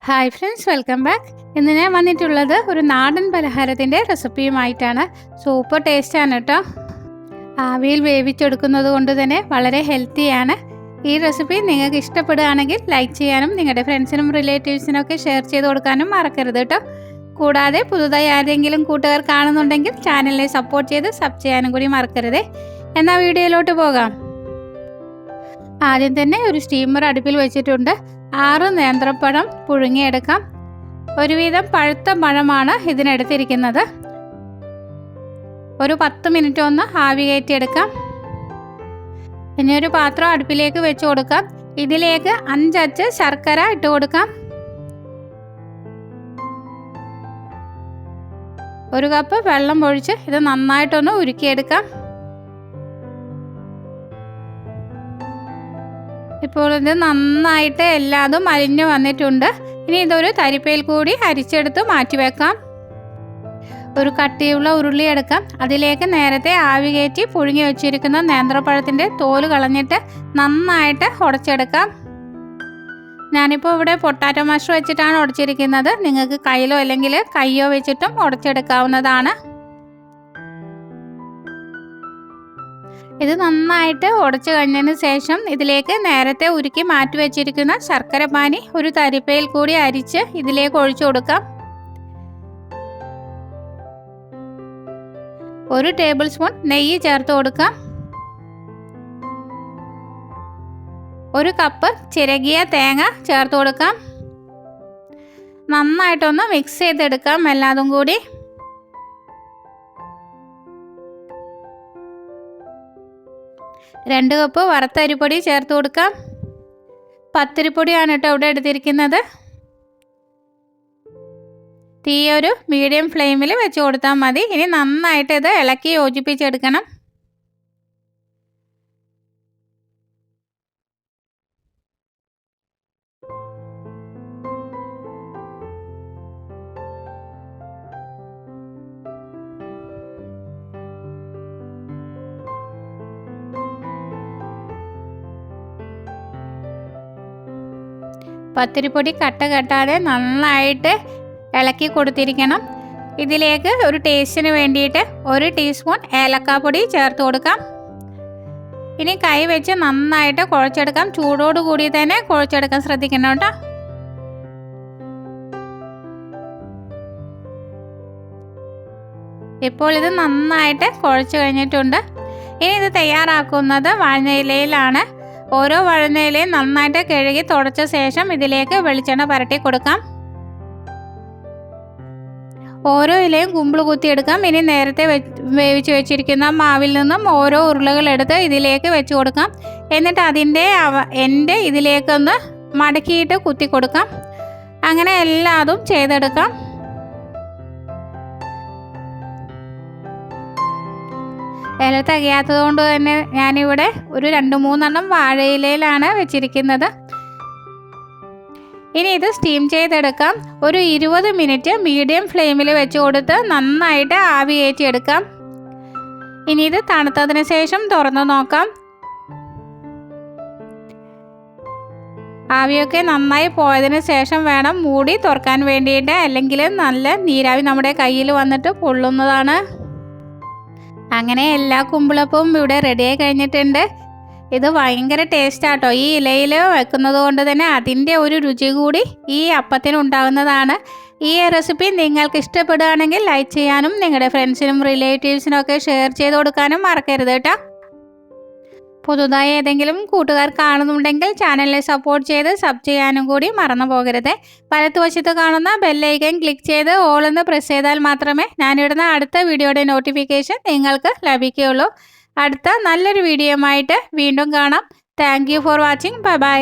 Hi friends, welcome back. ഇന്ന് ഞാൻ വന്നിട്ടുള്ളത് ഒരു നാടൻ പലഹാരത്തിൻ്റെ റെസിപ്പിയുമായിട്ടാണ്. സൂപ്പർ ടേസ്റ്റാണ് കേട്ടോ. ആവിയിൽ വേവിച്ചെടുക്കുന്നത് കൊണ്ട് തന്നെ വളരെ ഹെൽത്തിയാണ്. ഈ റെസിപ്പി നിങ്ങൾക്ക് ഇഷ്ടപ്പെടുകയാണെങ്കിൽ ലൈക്ക് ചെയ്യാനും നിങ്ങളുടെ ഫ്രണ്ട്സിനും റിലേറ്റീവ്സിനും ഒക്കെ ഷെയർ ചെയ്ത് കൊടുക്കാനും മറക്കരുത് കേട്ടോ. കൂടാതെ പുതുതായി ആരെങ്കിലും കൂട്ടുകാർ കാണുന്നുണ്ടെങ്കിൽ ചാനലിനെ സപ്പോർട്ട് ചെയ്ത് സബ് ചെയ്യാനും കൂടി മറക്കരുത്. എന്നാൽ വീഡിയോയിലോട്ട് പോകാം. ആദ്യം തന്നെ ഒരു സ്റ്റീമർ അടുപ്പിൽ വെച്ചിട്ടുണ്ട്. 6 നേന്ത്രപ്പഴം പുഴുങ്ങിയെടുക്കാം. ഒരുവിധം പഴുത്ത പഴമാണ് ഇതിനെടുത്തിരിക്കുന്നത്. ഒരു 10 മിനിറ്റ് ഒന്ന് ആവി കയറ്റിയെടുക്കാം. ഇനി ഒരു പാത്രം അടുപ്പിലേക്ക് വെച്ച് കൊടുക്കാം. ഇതിലേക്ക് 5 അച്ച് ശർക്കര ഇട്ട് കൊടുക്കാം. 1 കപ്പ് വെള്ളം ഒഴിച്ച് ഇത് നന്നായിട്ടൊന്ന് ഉരുക്കിയെടുക്കാം. ഇപ്പോൾ ഇത് നന്നായിട്ട് എല്ലാതും അരിഞ്ഞു വന്നിട്ടുണ്ട്. ഇനി ഇതൊരു തരിപ്പയിൽ കൂടി അരിച്ചെടുത്ത് മാറ്റിവെക്കാം. ഒരു കട്ടിയുള്ള ഉരുളി എടുക്കാം. അതിലേക്ക് നേരത്തെ ആവി കയറ്റി പുഴുങ്ങി വെച്ചിരിക്കുന്ന നേന്ത്രപ്പഴത്തിൻ്റെ തോല് കളഞ്ഞിട്ട് നന്നായിട്ട് ഉടച്ചെടുക്കാം. ഞാനിപ്പോൾ ഇവിടെ പൊട്ടാറ്റോ മാഷ് വെച്ചിട്ടാണ് ഉടച്ചിരിക്കുന്നത്. നിങ്ങൾക്ക് കയ്യിലോ അല്ലെങ്കിൽ കയ്യോ വെച്ചിട്ടും ഉടച്ചെടുക്കാവുന്നതാണ്. ഇത് നന്നായിട്ട് ഉടച്ചു കഴിഞ്ഞതിന് ശേഷം ഇതിലേക്ക് നേരത്തെ ഉരുക്കി മാറ്റി വെച്ചിരിക്കുന്ന ശർക്കര പാനി ഒരു തരിപ്പയിൽ കൂടി അരിച്ച് ഇതിലേക്ക് ഒഴിച്ചു കൊടുക്കാം. 1 ടേബിൾ സ്പൂൺ നെയ്യ് ചേർത്ത് കൊടുക്കാം. 1 കപ്പ് ചിരകിയ തേങ്ങ ചേർത്ത് കൊടുക്കാം. നന്നായിട്ടൊന്ന് മിക്സ് ചെയ്തെടുക്കാം എല്ലാതും കൂടി. 2 കപ്പ് വറുത്ത അരിപ്പൊടി ചേർത്ത് കൊടുക്കാം. പത്തിരിപ്പൊടിയാണ് കേട്ടോ ഇവിടെ എടുത്തിരിക്കുന്നത്. തീ ഒരു മീഡിയം ഫ്ലെയിമിൽ വെച്ച് കൊടുത്താൽ മതി. ഇനി നന്നായിട്ട് ഇത് ഇളക്കി യോജിപ്പിച്ചെടുക്കണം. പത്തിരിപ്പൊടി കട്ട കെട്ടാതെ നന്നായിട്ട് ഇളക്കി കൊടുത്തിരിക്കണം. ഇതിലേക്ക് ഒരു ടേസ്റ്റിന് വേണ്ടിയിട്ട് 1 ടീസ്പൂൺ ഏലക്കാപ്പൊടി ചേർത്ത് കൊടുക്കാം. ഇനി കൈ വെച്ച് നന്നായിട്ട് കുഴച്ചെടുക്കാം. ചൂടോടുകൂടി തന്നെ കുഴച്ചെടുക്കാൻ ശ്രദ്ധിക്കണം കേട്ടോ. ഇപ്പോൾ ഇത് നന്നായിട്ട് കുഴച്ച് കഴിഞ്ഞിട്ടുണ്ട്. ഇനി ഇത് തയ്യാറാക്കുന്നത് വാഴയിലയിലാണ്. ഓരോ വഴുതനയിലയും നന്നായിട്ട് കഴുകി തുടച്ച ശേഷം ഇതിലേക്ക് വെളിച്ചെണ്ണ പുരട്ടി കൊടുക്കാം. ഓരോ ഇലയും കുമ്പിൾ കുത്തിയെടുക്കാം. ഇനി നേരത്തെ വേവിച്ച് വെച്ചിരിക്കുന്ന മാവിൽ നിന്നും ഓരോ ഉരുളകൾ എടുത്ത് ഇതിലേക്ക് വെച്ച് കൊടുക്കാം. എന്നിട്ട് അതിൻ്റെ എൻ്റെ ഇതിലേക്കൊന്ന് മടക്കിയിട്ട് കുത്തി കൊടുക്കാം. അങ്ങനെ എല്ലാതും ചെയ്തെടുക്കാം. ഇല തികയാത്തത് കൊണ്ട് തന്നെ ഞാനിവിടെ ഒരു 2-3 എണ്ണം വാഴയിലയിലാണ് വെച്ചിരിക്കുന്നത്. ഇനി ഇത് സ്റ്റീം ചെയ്തെടുക്കാം. ഒരു 20 മിനിറ്റ് മീഡിയം ഫ്ലെയിമിൽ വെച്ച് കൊടുത്ത് നന്നായിട്ട് ആവി കയറ്റിയെടുക്കാം. ഇനി ഇത് തണുത്തതിന് ശേഷം തുറന്നു നോക്കാം. ആവിയൊക്കെ നന്നായി പോയതിന് ശേഷം വേണം മൂടി തുറക്കാൻ വേണ്ടിയിട്ട്, അല്ലെങ്കിൽ നല്ല നീരാവി നമ്മുടെ കയ്യിൽ വന്നിട്ട് പൊള്ളുന്നതാണ്. അങ്ങനെ എല്ലാ കുമ്പിളപ്പവും ഇവിടെ റെഡിയായി കഴിഞ്ഞിട്ടുണ്ട്. ഇത് ഭയങ്കര ടേസ്റ്റാട്ടോ. ഈ ഇലയിൽ വെക്കുന്നത് കൊണ്ട് തന്നെ അതിൻ്റെ ഒരു രുചി കൂടി ഈ അപ്പത്തിന് ഉണ്ടാകുന്നതാണ്. ഈ റെസിപ്പി നിങ്ങൾക്ക് ഇഷ്ടപ്പെടുകയാണെങ്കിൽ ലൈക്ക് ചെയ്യാനും നിങ്ങളുടെ ഫ്രണ്ട്സിനും റിലേറ്റീവ്സിനും ഒക്കെ ഷെയർ ചെയ്ത് കൊടുക്കാനും മറക്കരുത് കേട്ടോ. പുതുതായി ഏതെങ്കിലും കൂട്ടുകാർ കാണുന്നുണ്ടെങ്കിൽ ചാനലിനെ സപ്പോർട്ട് ചെയ്ത് സബ് ചെയ്യാനും കൂടി മറന്നു പോകരുത്. വലത്തുവശത്ത് കാണുന്ന ബെല്ലൈക്കൻ ക്ലിക്ക് ചെയ്ത് ഓൾ എന്ന് പ്രസ് ചെയ്താൽ മാത്രമേ ഞാനിടുന്ന അടുത്ത വീഡിയോയുടെ നോട്ടിഫിക്കേഷൻ നിങ്ങൾക്ക് ലഭിക്കുകയുള്ളൂ. അടുത്ത നല്ലൊരു വീഡിയോയുമായിട്ട് വീണ്ടും കാണാം. Thank you for watching. Bye bye.